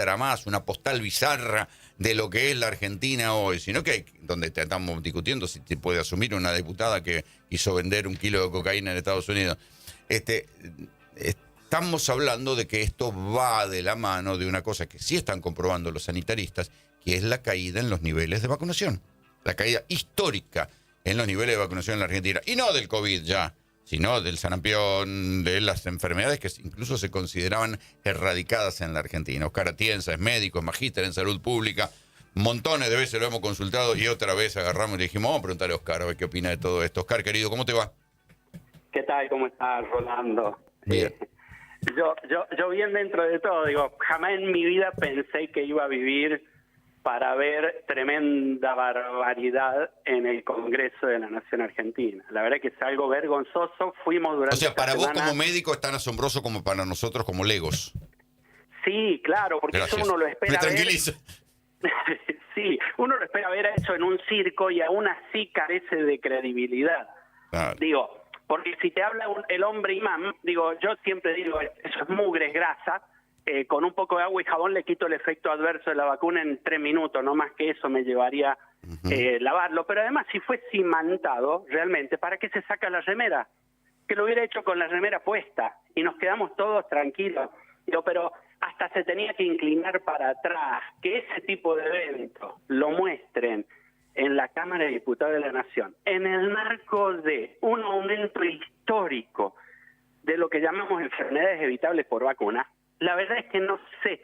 muestra más, una postal bizarra de lo que es la Argentina hoy, sino que donde estamos discutiendo si te puede asumir una diputada que quiso vender 1 kilo de cocaína en Estados Unidos. Estamos hablando de que esto va de la mano de una cosa que sí están comprobando los sanitaristas, que es la caída en los niveles de vacunación. La caída histórica en los niveles de vacunación en la Argentina. Y no del COVID ya, sino del sarampión, de las enfermedades que incluso se consideraban erradicadas en la Argentina. Oscar Atienza es médico, es magíster en salud pública. Montones de veces lo hemos consultado y otra vez agarramos y le dijimos, vamos a preguntarle a Oscar a ver qué opina de todo esto. Oscar, querido, ¿cómo te va? ¿Qué tal? ¿Cómo estás, Rolando? Bien. Yo bien dentro de todo, digo, jamás en mi vida pensé que iba a vivir para ver tremenda barbaridad en el Congreso de la Nación Argentina. La verdad que es algo vergonzoso. Fuimos durante O sea, para esta vos semana... como médico es tan asombroso como para nosotros como legos. Sí, claro, porque Gracias. eso uno lo espera Me ver... tranquiliza. Sí, uno lo espera ver hecho en un circo y aún así carece de credibilidad. Claro. Digo, porque si te habla el hombre imán, digo, yo siempre digo, eso es mugre, es grasa, con un poco de agua y jabón le quito el efecto adverso de la vacuna en 3 minutos, no más que eso me llevaría lavarlo. Pero además, si fue cimantado, realmente, ¿para qué se saca la remera? Que lo hubiera hecho con la remera puesta y nos quedamos todos tranquilos. Digo, pero hasta se tenía que inclinar para atrás, que ese tipo de eventos lo muestren en la Cámara de Diputados de la Nación, en el marco de un aumento histórico de lo que llamamos enfermedades evitables por vacuna. La verdad es que no sé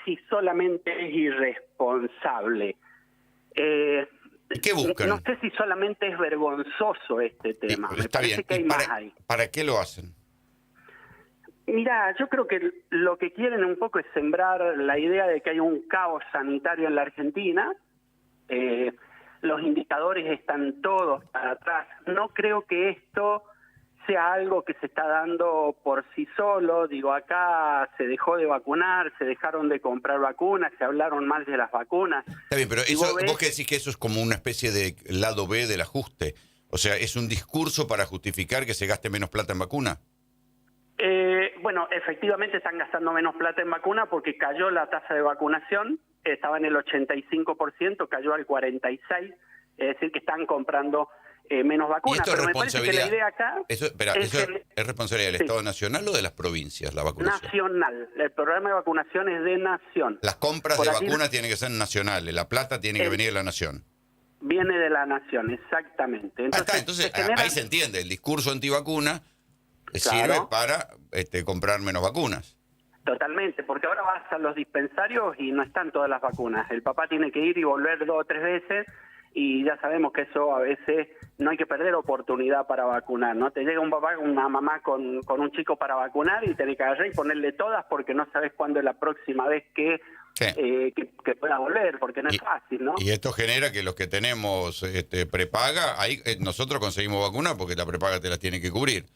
si solamente es irresponsable, ¿Qué buscan? no sé si solamente es vergonzoso este tema. Me Está parece bien. que hay ¿Y más ahí. para qué lo hacen? Mira, yo creo que lo que quieren un poco es sembrar la idea de que hay un caos sanitario en la Argentina. Los indicadores están todos para atrás. No creo que esto sea algo que se está dando por sí solo. Digo, acá se dejó de vacunar, se dejaron de comprar vacunas, se hablaron mal de las vacunas. Está bien, pero eso, vos que decís que eso es como una especie de lado B del ajuste. O sea, ¿es un discurso para justificar que se gaste menos plata en vacuna? Bueno, efectivamente están gastando menos plata en vacuna porque cayó la tasa de vacunación, estaba en el 85%, cayó al 46%, es decir, que están comprando menos vacunas. ¿Y esto Pero es me parece que la idea acá ¿eso es responsabilidad del Estado Nacional o de las provincias, la vacunación? Nacional. El programa de vacunación es de nación. Las compras Por de allí vacunas tienen que ser nacionales, la plata tiene que venir de la nación. viene de la nación, exactamente. Entonces ahí se entiende, el discurso antivacuna sirve para comprar menos vacunas. Totalmente, porque ahora vas a los dispensarios y no están todas las vacunas. El papá tiene que ir y volver 2 o 3 veces y ya sabemos que eso a veces no hay que perder oportunidad para vacunar, ¿no? Te llega un papá, una mamá con un chico para vacunar y tenés que agarrar y ponerle todas porque no sabes cuándo es la próxima vez que pueda volver, porque no es fácil, ¿no? Y esto genera que los que tenemos prepaga, ahí nosotros conseguimos vacunas porque la prepaga te las tiene que cubrir,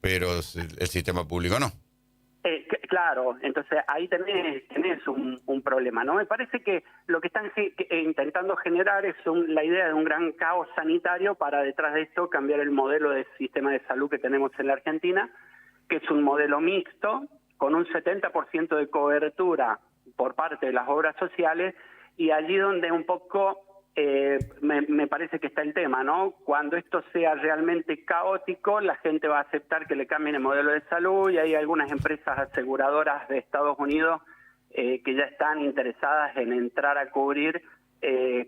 pero el sistema público no. Claro, entonces ahí tenés un problema, ¿no? Me parece que lo que están intentando generar es la idea de un gran caos sanitario para detrás de esto cambiar el modelo de sistema de salud que tenemos en la Argentina, que es un modelo mixto, con un 70% de cobertura por parte de las obras sociales, y allí donde un poco me parece que está el tema, ¿no? Cuando esto sea realmente caótico, la gente va a aceptar que le cambien el modelo de salud y hay algunas empresas aseguradoras de Estados Unidos que ya están interesadas en entrar a cubrir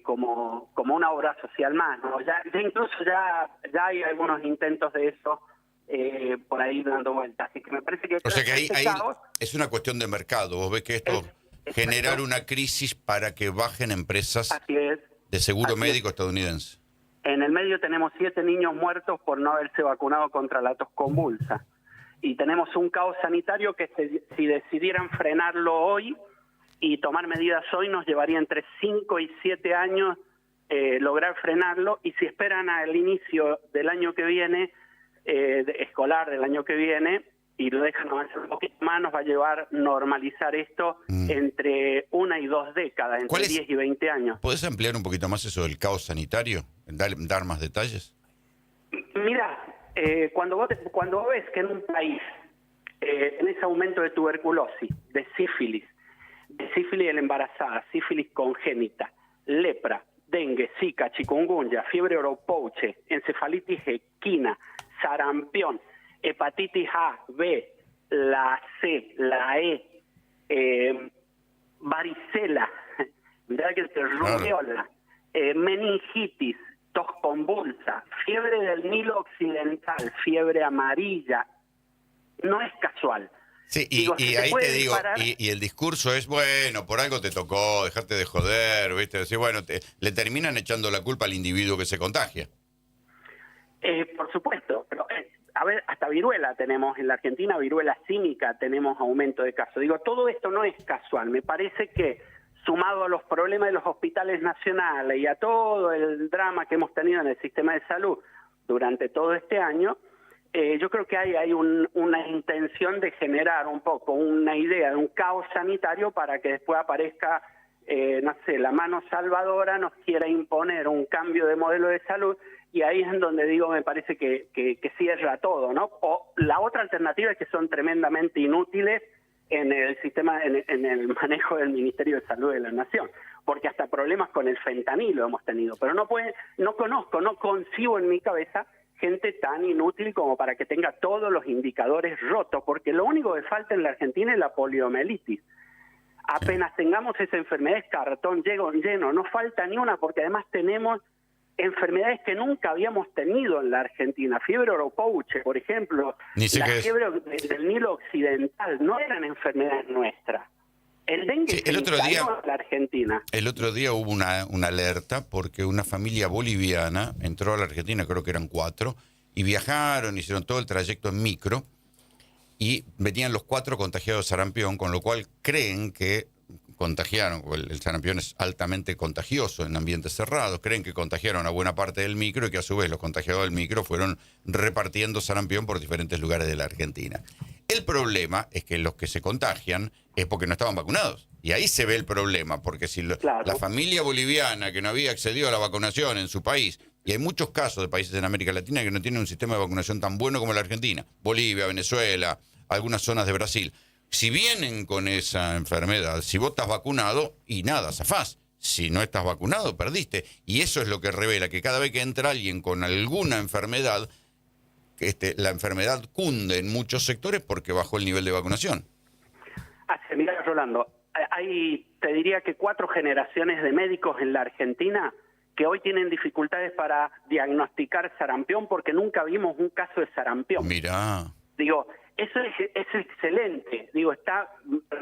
como una obra social más, ¿no? Ya incluso ya hay algunos intentos de eso por ahí dando vueltas. Así que me parece que... O sea que ahí es una cuestión de mercado. Vos ves que esto generar una crisis para que bajen empresas... Así es. De seguro médico estadounidense. En el medio tenemos 7 niños muertos por no haberse vacunado contra la tos convulsa. Y tenemos un caos sanitario que si decidieran frenarlo hoy y tomar medidas hoy nos llevaría entre 5 y 7 años lograr frenarlo. Y si esperan al inicio del año que viene, escolar del año que viene, y lo dejan avanzar un poquito más, nos va a llevar normalizar esto entre 1 y 2 décadas, entre 10 y 20 años. ¿Podés ampliar un poquito más eso del caos sanitario? ¿Dar más detalles? Mira, cuando vos ves que en un país tenés aumento de tuberculosis, de sífilis, de sífilis en la embarazada, sífilis congénita, lepra, dengue, zika, chikungunya, fiebre oropouche, encefalitis equina, sarampión, hepatitis A, B, la C, la varicela, mirá que rubiola, meningitis, tos convulsa, fiebre del Nilo Occidental, fiebre amarilla, no es casual. Sí, Digo, y se ahí puede te digo, disparar. y el discurso es, bueno, por algo te tocó, dejate de joder, ¿viste? Decir, bueno, le terminan echando la culpa al individuo que se contagia. Por supuesto, pero a ver, hasta viruela tenemos en la Argentina, viruela símica, tenemos aumento de casos. Digo, todo esto no es casual. Me parece que sumado a los problemas de los hospitales nacionales y a todo el drama que hemos tenido en el sistema de salud durante todo este año, yo creo que hay una intención de generar un poco una idea de un caos sanitario para que después aparezca, no sé, la mano salvadora, nos quiera imponer un cambio de modelo de salud, y ahí es en donde digo, me parece que cierra todo, ¿no? O la otra alternativa es que son tremendamente inútiles en el sistema, en el manejo del Ministerio de Salud de la Nación, porque hasta problemas con el fentanilo hemos tenido, pero no concibo en mi cabeza gente tan inútil como para que tenga todos los indicadores rotos, porque lo único que falta en la Argentina es la poliomielitis. Apenas tengamos esa enfermedad es cartón lleno, no falta ni una, porque además tenemos enfermedades que nunca habíamos tenido en la Argentina. Fiebre oropouche, por ejemplo, la fiebre del Nilo Occidental, no eran enfermedades nuestras. El dengue sí, el otro día en la Argentina. El otro día hubo una alerta porque una familia boliviana entró a la Argentina, creo que eran 4, y viajaron, hicieron todo el trayecto en micro, y venían los 4 contagiados de sarampión, con lo cual creen que contagiaron, el sarampión es altamente contagioso en ambientes cerrados, creen que contagiaron a buena parte del micro y que a su vez los contagiados del micro fueron repartiendo sarampión por diferentes lugares de la Argentina. El problema es que los que se contagian es porque no estaban vacunados. Y ahí se ve el problema, porque si la familia boliviana que no había accedido a la vacunación en su país, y hay muchos casos de países en América Latina que no tienen un sistema de vacunación tan bueno como la Argentina, Bolivia, Venezuela, algunas zonas de Brasil, si vienen con esa enfermedad, si vos estás vacunado, y nada, zafás. Si no estás vacunado, perdiste. Y eso es lo que revela que cada vez que entra alguien con alguna enfermedad, la enfermedad cunde en muchos sectores porque bajó el nivel de vacunación. Mira, Rolando, hay, te diría que 4 generaciones de médicos en la Argentina que hoy tienen dificultades para diagnosticar sarampión porque nunca vimos un caso de sarampión. Mirá. Digo, eso es excelente. Digo, está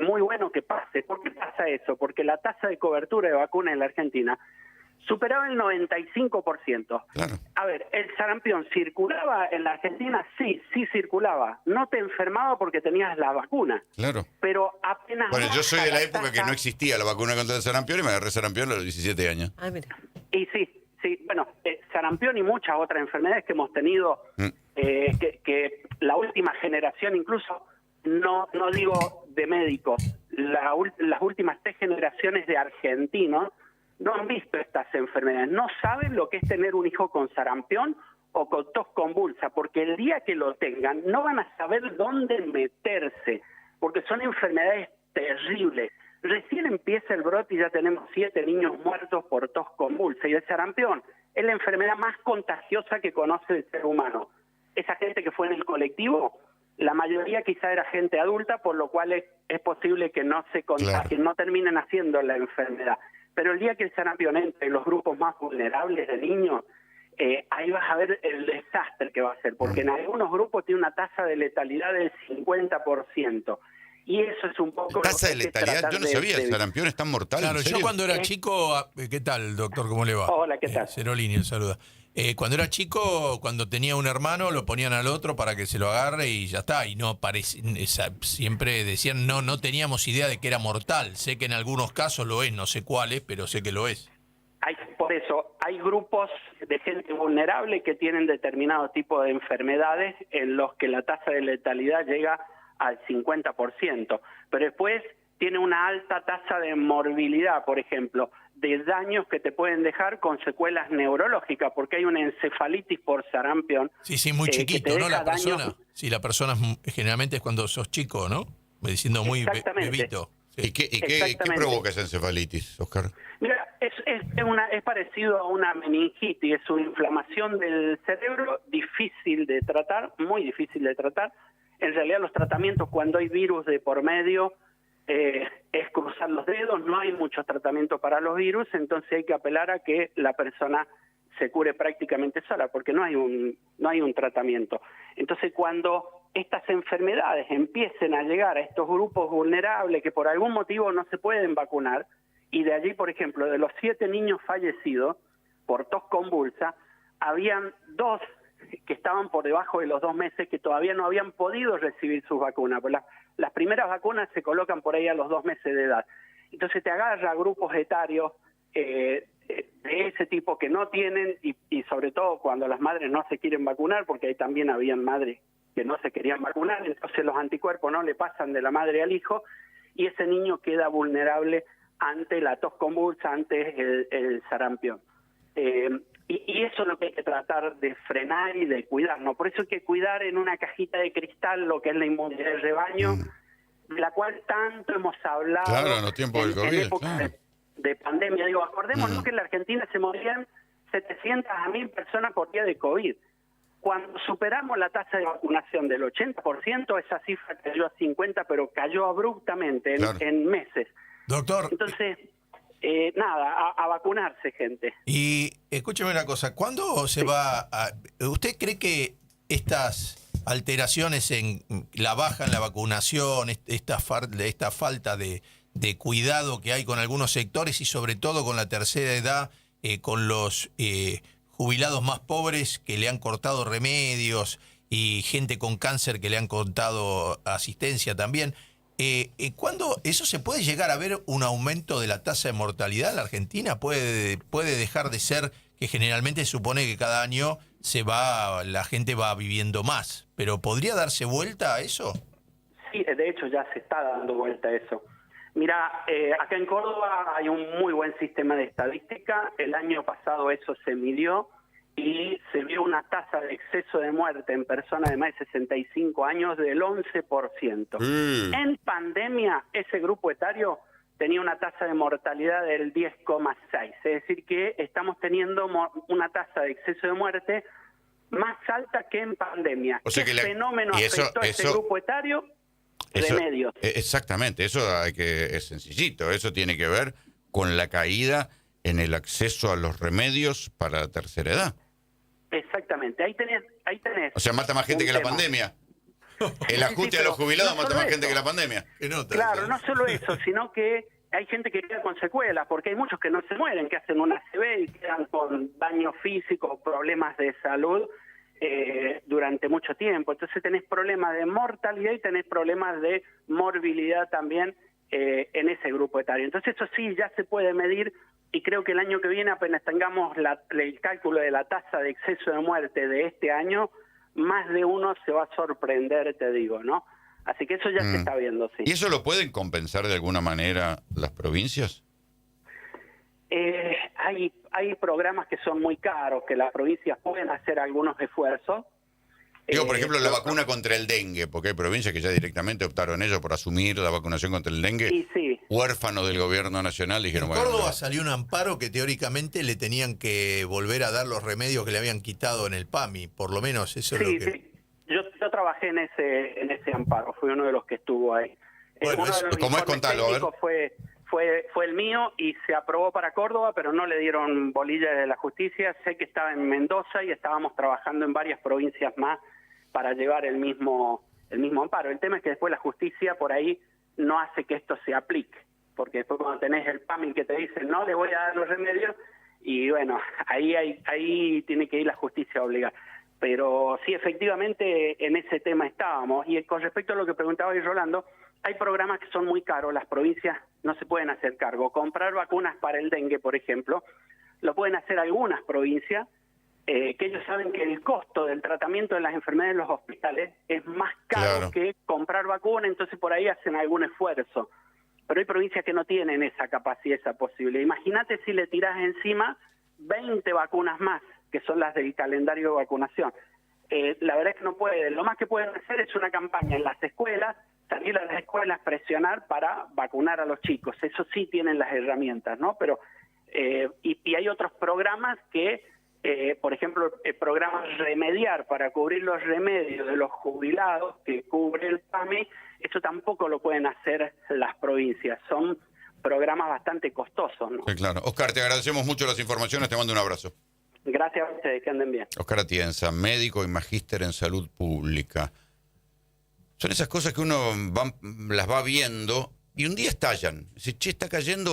muy bueno que pase. ¿Por qué pasa eso? Porque la tasa de cobertura de vacuna en la Argentina superaba el 95%. Claro. A ver, ¿el sarampión circulaba en la Argentina? Sí circulaba. No te enfermaba porque tenías la vacuna. Claro. Pero apenas... Bueno, yo soy de la época que no existía la vacuna contra el sarampión y me agarré sarampión a los 17 años. Ay, mira. Y sí, bueno, sarampión y muchas otras enfermedades que hemos tenido, que la última generación incluso, no digo de médicos, las últimas 3 generaciones de argentinos no han visto estas enfermedades, no saben lo que es tener un hijo con sarampión o con tos convulsa, porque el día que lo tengan no van a saber dónde meterse, porque son enfermedades terribles. Recién empieza el brote y ya tenemos 7 niños muertos por tos convulsa, y el sarampión es la enfermedad más contagiosa que conoce el ser humano. Esa gente que fue en el colectivo, la mayoría quizá era gente adulta, por lo cual es posible que no se contagien, claro, no terminen haciendo la enfermedad. Pero el día que el sarampión entre en los grupos más vulnerables de niños, ahí vas a ver el desastre que va a ser, porque en algunos grupos tiene una tasa de letalidad del 50%. Y eso es un poco... ¿Tasa de letalidad? Yo no sabía, el sarampión es tan mortal. Claro, ¿en serio? yo cuando era chico... ¿Qué tal, doctor? ¿Cómo le va? Hola, ¿qué tal? Cerolini, un saludo. Cuando era chico, cuando tenía un hermano, lo ponían al otro para que se lo agarre y ya está. Y no siempre decían, no teníamos idea de que era mortal. Sé que en algunos casos lo es, no sé cuáles, pero sé que lo es. Por eso, hay grupos de gente vulnerable que tienen determinado tipo de enfermedades en los que la tasa de letalidad llega al 50%, pero después tiene una alta tasa de morbilidad, por ejemplo, de daños que te pueden dejar con secuelas neurológicas, porque hay una encefalitis por sarampión. Sí, muy chiquito, ¿no? La persona. Sí, la persona generalmente es cuando sos chico, ¿no? Diciendo muy bebito. ¿Y qué Exactamente. provoca esa encefalitis, Oscar? Mira, es parecido a una meningitis, es una inflamación del cerebro difícil de tratar, muy difícil de tratar. En realidad los tratamientos cuando hay virus de por medio es cruzar los dedos, no hay muchos tratamientos para los virus, entonces hay que apelar a que la persona se cure prácticamente sola, porque no hay un tratamiento. Entonces cuando estas enfermedades empiecen a llegar a estos grupos vulnerables que por algún motivo no se pueden vacunar, y de allí, por ejemplo, de los 7 niños fallecidos por tos convulsa, habían 2 que estaban por debajo de los 2 meses que todavía no habían podido recibir sus vacunas. Pues las primeras vacunas se colocan por ahí a los 2 meses de edad. Entonces te agarra a grupos etarios de ese tipo que no tienen, y sobre todo cuando las madres no se quieren vacunar, porque ahí también habían madres que no se querían vacunar, entonces los anticuerpos no le pasan de la madre al hijo, y ese niño queda vulnerable ante la tos convulsa, ante el sarampión. Y eso es lo que hay que tratar de frenar y de cuidar, ¿no? Por eso hay que cuidar en una cajita de cristal lo que es la inmunidad del rebaño, de la cual tanto hemos hablado. Claro, en los tiempos del COVID, en época claro. de pandemia. Digo, acordémonos que en la Argentina se morían 700 a 1000 personas por día de COVID. Cuando superamos la tasa de vacunación del 80%, esa cifra cayó a 50%, pero cayó abruptamente Claro. en meses. Doctor, Entonces, nada, a vacunarse, gente. y escúcheme una cosa, ¿cuándo se va a... ¿Usted cree que estas alteraciones en la baja en la vacunación, esta falta de cuidado que hay con algunos sectores y sobre todo con la tercera edad, con los jubilados más pobres que le han cortado remedios y gente con cáncer que le han cortado asistencia también? ¿Cuándo eso se puede llegar a ver un aumento de la tasa de mortalidad en la Argentina? ¿Puede dejar de ser que generalmente se supone que cada año la gente va viviendo más? ¿Pero podría darse vuelta a eso? Sí, de hecho ya se está dando vuelta a eso. Mira, acá en Córdoba hay un muy buen sistema de estadística. El año pasado eso se midió y se vio una tasa de exceso de muerte en personas de más de 65 años del 11%. En pandemia, ese grupo etario tenía una tasa de mortalidad del 10,6. Es decir, que estamos teniendo una tasa de exceso de muerte más alta que en pandemia. O sea ¿Qué que fenómeno afectó a ese grupo etario? Remedios. Exactamente, eso es sencillito. Eso tiene que ver con la caída en el acceso a los remedios para la tercera edad. Exactamente, ahí tenés. O sea, mata más gente que la tema. pandemia. El ajuste a los jubilados mata más gente que la pandemia. Claro, no solo eso, sino que hay gente que queda con secuelas, porque hay muchos que no se mueren, que hacen una ACV y quedan con daño físico, problemas de salud durante mucho tiempo. Entonces tenés problemas de mortalidad y tenés problemas de morbilidad también en ese grupo etario. Entonces eso sí, ya se puede medir, y creo que el año que viene, apenas tengamos el cálculo de la tasa de exceso de muerte de este año, más de uno se va a sorprender, te digo, ¿no? Así que eso ya se está viendo, sí. ¿Y eso lo pueden compensar de alguna manera las provincias? Hay programas que son muy caros, que las provincias pueden hacer algunos esfuerzos. Digo, por ejemplo, la vacuna contra el dengue, porque hay provincias que ya directamente optaron ellos por asumir la vacunación contra el dengue. Y sí. Huérfanos del gobierno nacional, dijeron, En Córdoba salió un amparo que teóricamente le tenían que volver a dar los remedios que le habían quitado en el PAMI, por lo menos eso es lo que... Sí. Yo trabajé en ese amparo, fui uno de los que estuvo ahí. Bueno, uno de los ¿cómo es? informes Contalo, a ver. técnicos fue el mío y se aprobó para Córdoba, pero no le dieron bolilla de la justicia. Sé que estaba en Mendoza y estábamos trabajando en varias provincias más para llevar el mismo amparo. El tema es que después la justicia por ahí no hace que esto se aplique, porque después cuando tenés el PAMI que te dice no le voy a dar los remedios, y bueno, ahí tiene que ir la justicia a obligar. Pero sí, efectivamente, en ese tema estábamos. Y con respecto a lo que preguntaba hoy Rolando, hay programas que son muy caros, las provincias no se pueden hacer cargo. Comprar vacunas para el dengue, por ejemplo, lo pueden hacer algunas provincias, que ellos saben que el costo del tratamiento de las enfermedades en los hospitales es más caro que comprar vacunas, entonces por ahí hacen algún esfuerzo. Pero hay provincias que no tienen esa capacidad, esa posibilidad. Imagínate si le tirás encima 20 vacunas más, que son las del calendario de vacunación. La verdad es que no pueden. Lo más que pueden hacer es una campaña en las escuelas. salir a las escuelas, presionar para vacunar a los chicos. Eso sí tienen las herramientas, ¿no? Pero y hay otros programas que, por ejemplo, el programa Remediar, para cubrir los remedios de los jubilados que cubre el PAMI, eso tampoco lo pueden hacer las provincias. Son programas bastante costosos, ¿no? Sí, claro. Oscar, te agradecemos mucho las informaciones, te mando un abrazo. Gracias a ustedes, que anden bien. Oscar Atienza, médico y magíster en salud pública. Son esas cosas que uno las va viendo y un día estallan. Dice, che, está cayendo